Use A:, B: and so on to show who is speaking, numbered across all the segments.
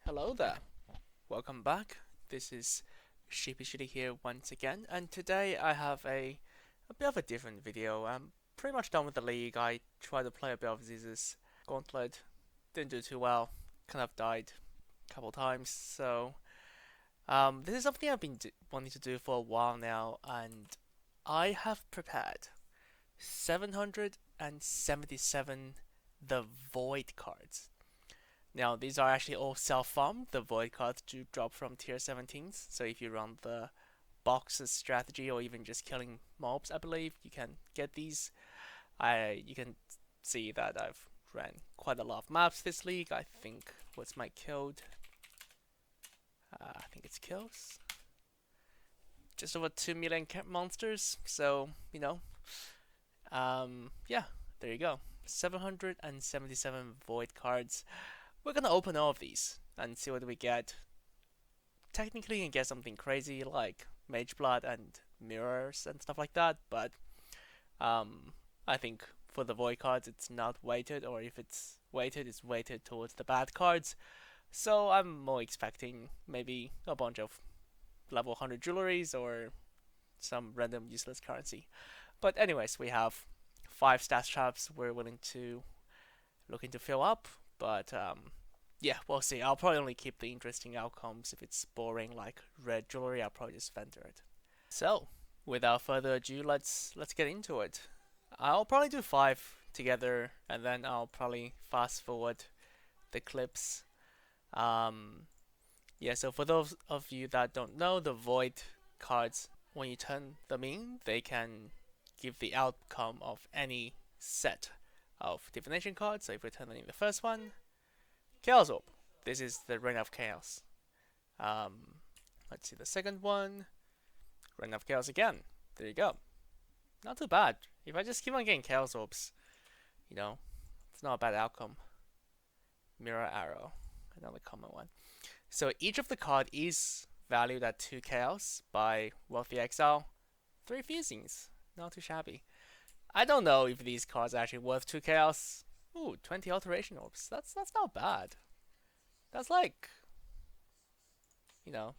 A: Hello there, welcome back. This is Sheepy Shitty here once again, and today I have a bit of a different video. I'm pretty much done with the league. I tried to play a bit of Ziz's Gauntlet, didn't do too well, kind of died a couple times. So this is something I've been wanting to do for a while now, and I have prepared 777 the Void cards. Now, these are actually all self-farmed. The Void cards do drop from tier 17s, so if you run the boxes strategy or even just killing mobs, I believe you can get these. You can see that I've ran quite a lot of maps this league. I think what's my killed? I think it's kills. Just over 2 million monsters. So yeah, there you go. 777 Void cards. We're gonna open all of these and see what we get. Technically, you can get something crazy like Mage Blood and mirrors and stuff like that, but I think for the Void cards, it's not weighted, or if it's weighted, it's weighted towards the bad cards. So I'm more expecting maybe a bunch of level 100 jewelries or some random useless currency. But anyways, we have 5 stats traps we're willing to looking to fill up, but yeah, we'll see. I'll probably only keep the interesting outcomes. If it's boring like red jewelry, I'll probably just vendor it. So, without further ado, let's get into it. I'll probably do 5 together, and then I'll probably fast forward the clips. Um, yeah, so for those of you that don't know, the void cards, when you turn them in, they can give the outcome of any set of divination cards. So if we turn in the first one, Chaos Orb. This is the Reign of Chaos. Let's see the second one, Reign of Chaos again. There you go. Not too bad. If I just keep on getting Chaos Orbs, it's not a bad outcome. Mirror Arrow, another common one. So each of the card is valued at 2 Chaos by Wealthy Exile. 3 Fusings, not too shabby. I don't know if these cards are actually worth 2 Chaos. Ooh, 20 Alteration Orbs. That's not bad. That's like, you know,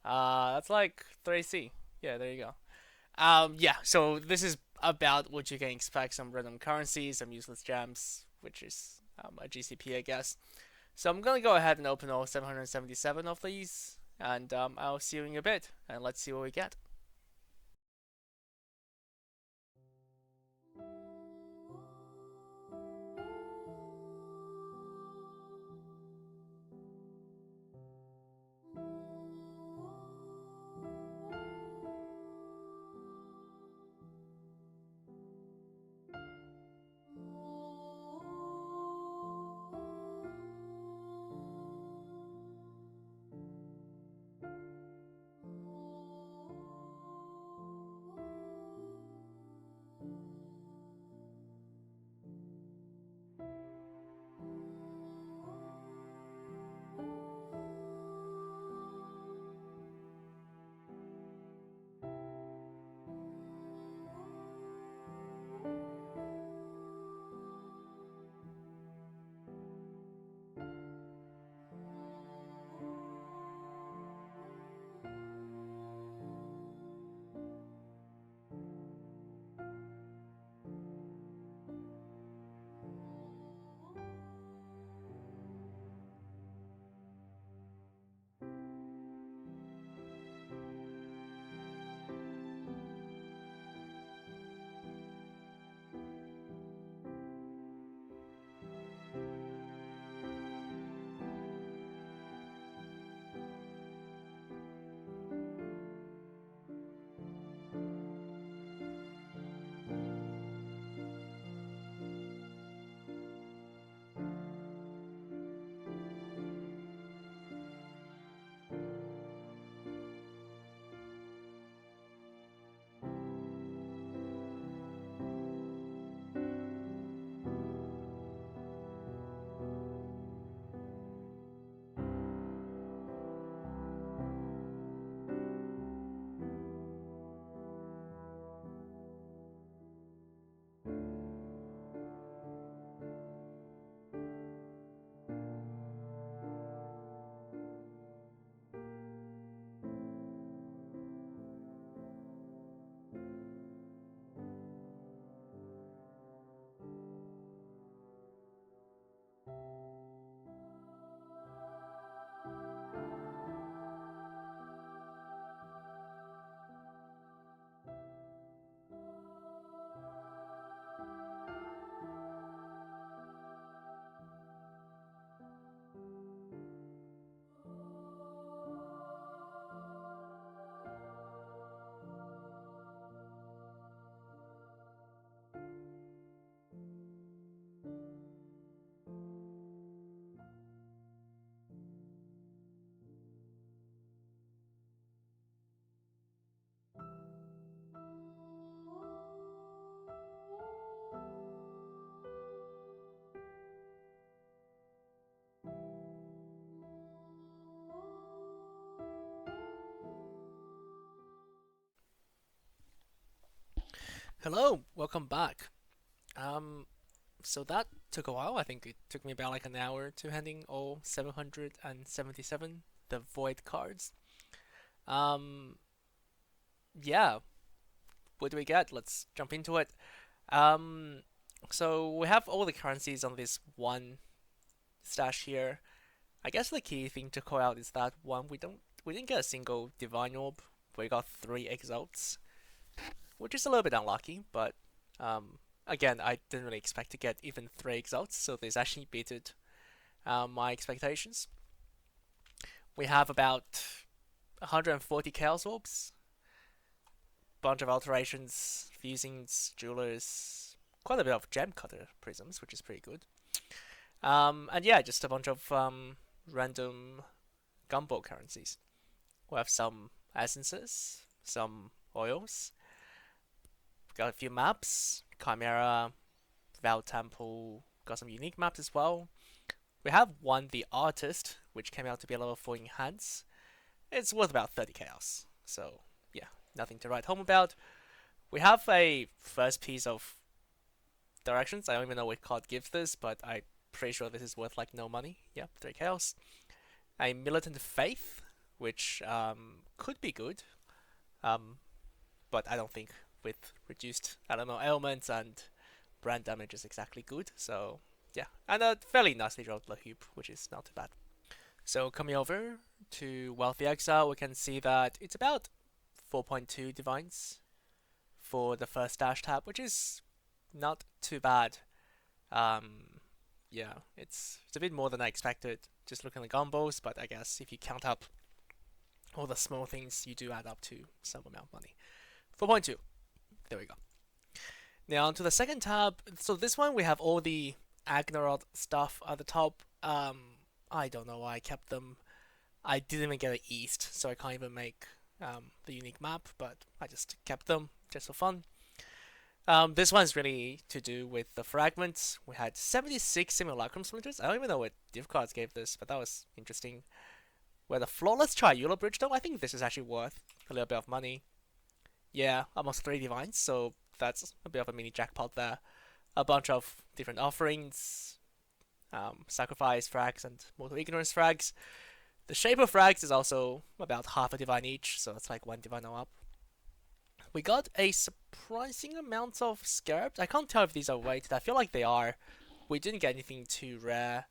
A: that's like 3C. Yeah, there you go. Yeah, so this is about what you can expect: some random currencies, some useless gems, which is a GCP, I guess. So I'm gonna go ahead and open all 777 of these, and I'll see you in a bit, and let's see what we get. Hello, welcome back. Um, so that took a while. I think it took me about like an hour to handing all 777 the void cards. Um, yeah, what do we get? Let's jump into it. Um, so we have all the currencies on this one stash here. I guess the key thing to call out is that one we didn't get a single divine orb. We got three exalts, which is a little bit unlucky, but again, I didn't really expect to get even three exalts, so this actually beated my expectations. We have about 140 Chaos Orbs, bunch of alterations, fusings, jewelers, quite a bit of gem cutter prisms, which is pretty good. And yeah, just a bunch of random gumball currencies. We have some essences, some oils, got a few maps, Chimera, Val Temple, got some unique maps as well. We have one, the artist, which came out to be a level 4 enhance. It's worth about 30 chaos, so yeah, nothing to write home about. We have a first piece of directions. I don't even know what card gives this, but I'm pretty sure this is worth like no money. Yeah, 3 chaos. A militant faith, which could be good, um, but I don't think with reduced, I don't know, elements and brand damage is exactly good. So yeah, and a fairly nicely drawn Lahoob, which is not too bad. So coming over to Wealthy Exile, we can see that it's about 4.2 divines for the first dash tab, which is not too bad. Um, yeah, it's a bit more than I expected. Just looking at the gumbos, but I guess if you count up all the small things, you do add up to some amount of money. 4.2. There we go. Now onto the second tab. So this one we have all the Agnaroth stuff at the top. I don't know why I kept them. I didn't even get an East, so I can't even make the unique map, but I just kept them just for fun. This one's really to do with the fragments. We had 76 simulacrum splinters. I don't even know what div cards gave this, but that was interesting. Where the flawless Triula bridge, though, I think this is actually worth a little bit of money. Yeah, almost 3 divines, so that's a bit of a mini jackpot there. A bunch of different offerings, sacrifice frags and mortal ignorance frags. The shape of frags is also about half a divine each, so it's like 1 divine up. We got a surprising amount of scarabs. I can't tell if these are weighted. I feel like they are. We didn't get anything too rare.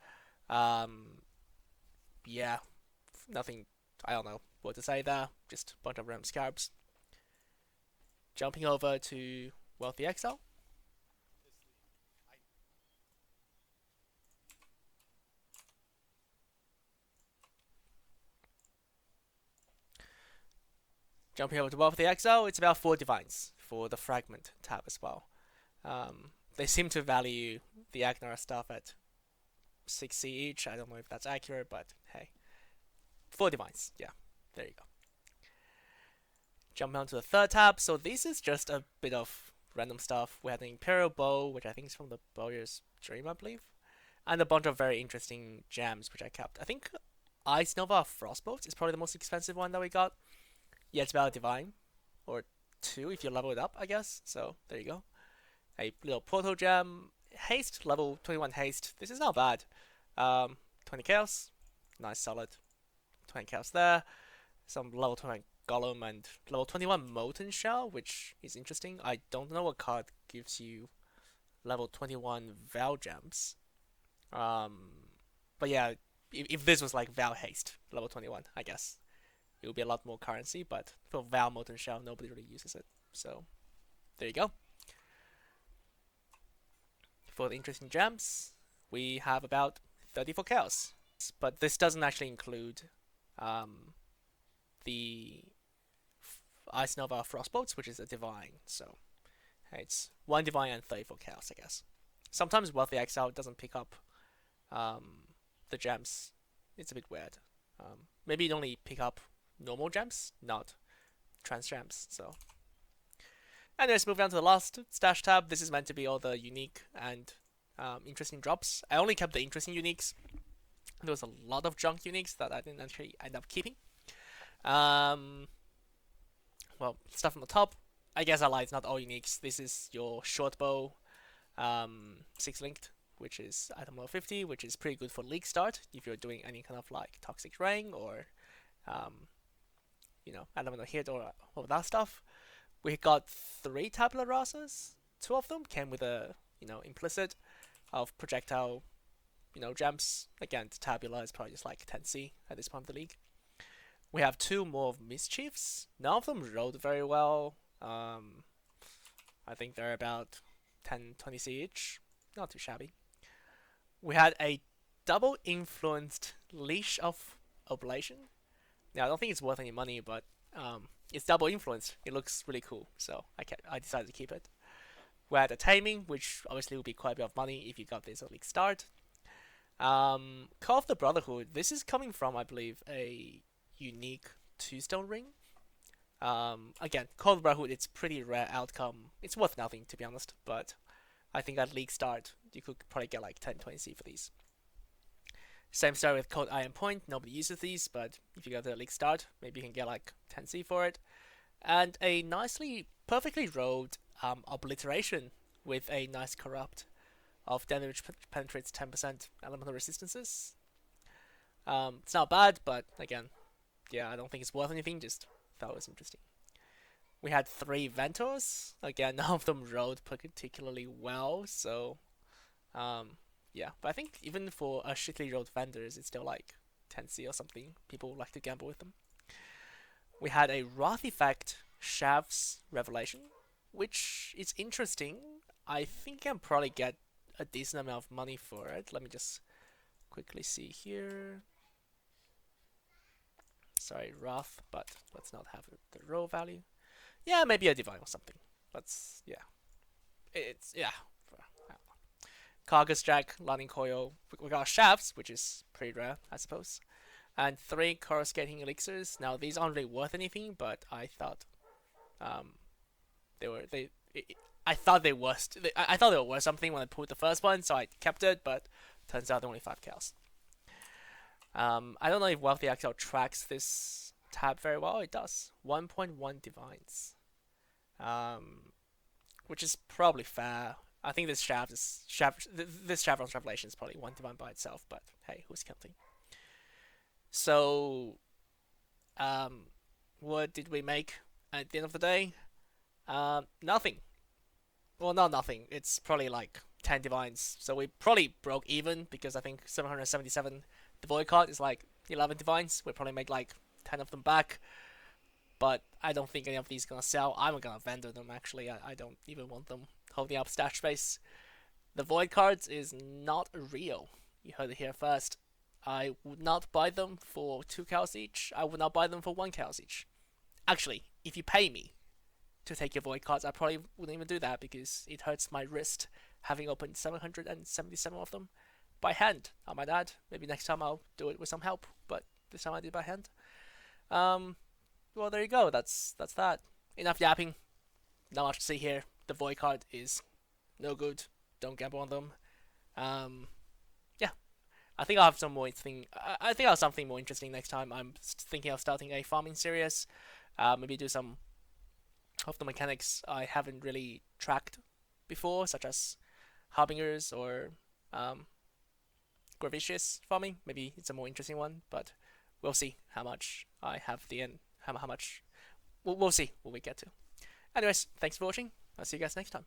A: Yeah, nothing. I don't know what to say there. Just a bunch of random scarabs. Jumping over to Wealthy Exile. Jumping over to Wealthy Exile, it's about 4 divines for the fragment tab as well. They seem to value the Agnar stuff at 6C each. I don't know if that's accurate, but hey. 4 divines, yeah, there you go. Jump on to the third tab. So this is just a bit of random stuff. We had an Imperial Bow, which I think is from the Bowyer's Dream, I believe. And a bunch of very interesting gems, which I kept. I think Ice Nova Frostbolt is probably the most expensive one that we got. Yeah, it's about a divine. Or 2 if you level it up, I guess. So there you go. A little Proto Gem. Haste, level 21 Haste. This is not bad. 20 Chaos. Nice solid 20 Chaos there. Some level 20 Golem and level 21 Molten Shell, which is interesting. I don't know what card gives you level 21 Val Gems. But yeah, if this was like Val Haste, level 21, I guess it would be a lot more currency, but for Val Molten Shell, nobody really uses it. So there you go. For the interesting gems, we have about 34 chaos. But this doesn't actually include the Ice Nova Frostbolts, which is a divine. So it's 1 divine and 34 chaos, I guess. Sometimes Wealthy Exile doesn't pick up the gems. It's a bit weird. Maybe it only pick up normal gems, not trans gems. So, and let's move on to the last stash tab. This is meant to be all the unique and interesting drops. I only kept the interesting uniques. There was a lot of junk uniques that I didn't actually end up keeping. Well, stuff on the top. I guess I lied. It's not all uniques. This is your short bow, 6 linked, which is item level 50, which is pretty good for league start if you're doing any kind of like toxic rain or, um, elemental hit or all that stuff. We got 3 tabula rasas. 2 of them came with a implicit of projectile gems. Again, the tabula is probably just like 10C at this point of the league. We have 2 more of mischiefs. None of them rolled very well. I think they're about 10-20C each. Not too shabby. We had a double influenced leash of oblation. Now I don't think it's worth any money, but it's double influenced. It looks really cool, so I decided to keep it. We had a taming, which obviously would be quite a bit of money if you got this at league start. Call of the Brotherhood. This is coming from, I believe, a unique 2-stone ring. Again, Call of the Brotherhood, it's pretty rare outcome. It's worth nothing, to be honest, but I think at league start, you could probably get like 10-20C for these. Same story with Cold Iron Point. Nobody uses these, but if you go to the league start, maybe you can get like 10C for it. And a perfectly rolled Obliteration with a nice corrupt of damage penetrates 10% elemental resistances. It's not bad, but again, yeah, I don't think it's worth anything, just thought it was interesting. We had 3 Ventors. Again, none of them rolled particularly well, so yeah. But I think even for a shittily rolled Vendors, it's still like 10C or something. People like to gamble with them. We had a Wrath Effect Shav's Revelation, which is interesting. I think I can probably get a decent amount of money for it. Let me just quickly see here. Sorry, Wrath, but let's not have the roll value. Yeah, maybe a Divine or something. Yeah. Cargus Jack, Lightning Coil. We got Shafts, which is pretty rare, I suppose. And 3 Coruscating Elixirs. Now, these aren't really worth anything, but I thought I thought they were worth something when I pulled the first one, so I kept it, but turns out they're only 5 cows. I don't know if Wealthy Axel tracks this tab very well. It does. 1.1 Divines. Which is probably fair. I think this Chevron's Revelation is probably 1 Divine by itself, but hey, who's counting? So, what did we make at the end of the day? Nothing. Well, not nothing. It's probably like 10 Divines. So we probably broke even because I think 777 the Void card is like 11 Divines. We probably make like 10 of them back. But I don't think any of these are gonna sell. I'm gonna vendor them actually. I don't even want them holding up stash space. The Void cards is not real. You heard it here first. I would not buy them for 2 cows each. I would not buy them for 1 cows each. Actually, if you pay me to take your Void cards, I probably wouldn't even do that because it hurts my wrist having opened 777 of them by hand. I might add. Maybe next time I'll do it with some help, but this time I did by hand. Well, there you go. That's that. Enough yapping. Not much to see here. The Void card is no good. Don't gamble on them. Yeah. I think I'll have some more interesting. I think I'll have something more interesting next time. I'm thinking of starting a farming series. Maybe do some of the mechanics I haven't really tracked before, such as harbingers or Gravicious farming. Maybe it's a more interesting one, but we'll see how much I have at the end. How much we'll see when we get to. Anyways, thanks for watching. I'll see you guys next time.